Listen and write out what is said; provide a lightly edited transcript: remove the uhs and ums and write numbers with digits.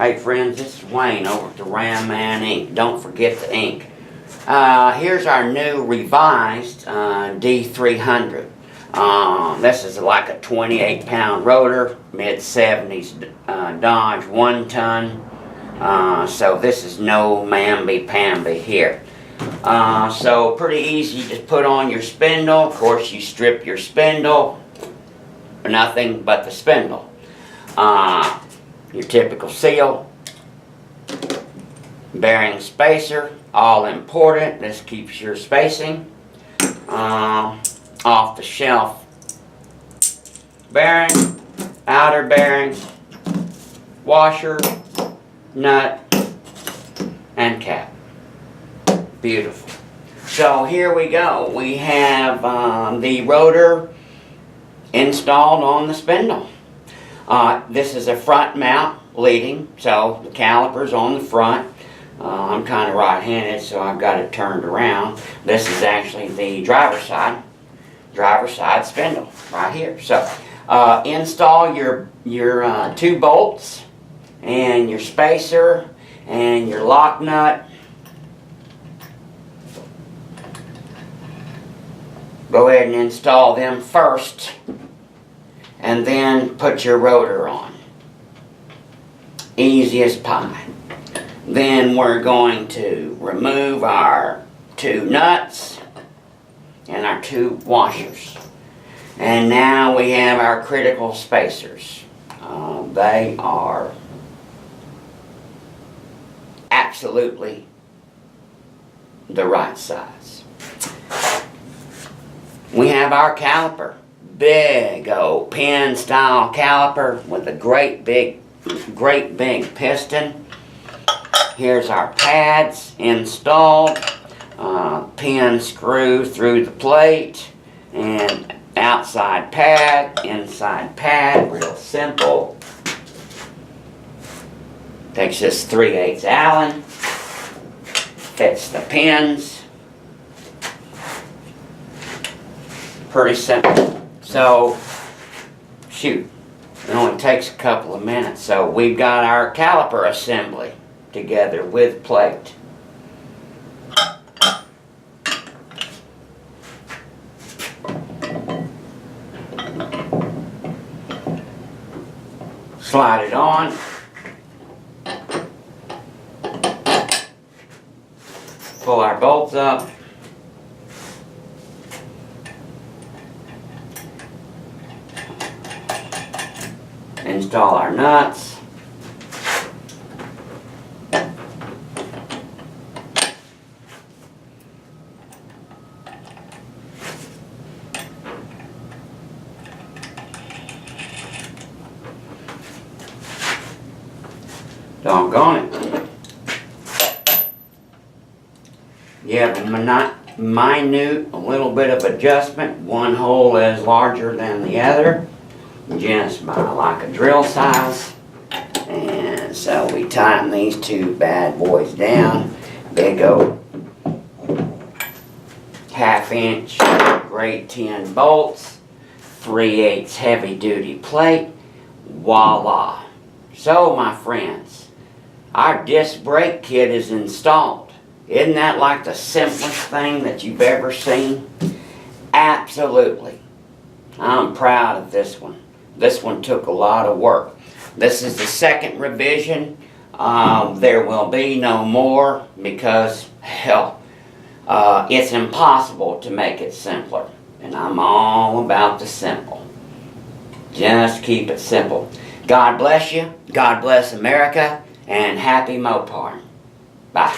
Hey friends, this is Wayne over at the Ram Man Inc. Don't forget the ink. Here's our new revised D300. This is like a 28-pound rotor, mid-70s Dodge, 1 ton. So this is no mamby-pamby here. So pretty easy to put on your spindle. Of course, you strip your spindle, nothing but the spindle. Your typical seal, bearing spacer, all important. This keeps your spacing. Off the shelf bearing, outer bearing, washer, nut, and cap. Beautiful. So here we go. We have the rotor installed on the spindle. This is a front mount leading, so the caliper's on the front. I'm kind of right-handed, so I've got it turned around. This is actually the driver's side spindle right here. So install your 2 bolts and your spacer and your lock nut. Go ahead and install them first, and then put your rotor on. Easy as pie. Then we're going to remove our 2 nuts and our 2 washers. And now we have our critical spacers. They are absolutely the right size. We have our caliper. Big old pin style caliper with a great big piston. Here's our pads installed. Pin screw through the plate, and outside pad, inside pad, real simple. Takes this 3/8 Allen, fits the pins. Pretty simple. So, shoot, it only takes a couple of minutes. So we've got our caliper assembly together with plate. Slide it on. Pull our bolts up. Install our nuts. Doggone it. You have a minute, a little bit of adjustment. One hole is larger than the other, just by like a drill size. And so we tighten these 2 bad boys down. Big old 1/2 inch grade 10 bolts, 3/8 heavy duty plate. Voila. So my friends, our disc brake kit is installed. Isn't that like the simplest thing that you've ever seen? Absolutely. I'm proud of this one. This one took a lot of work. This is the 2nd revision. There will be no more because, hell, it's impossible to make it simpler. And I'm all about the simple. Just keep it simple. God bless you. God bless America. And happy Mopar. Bye.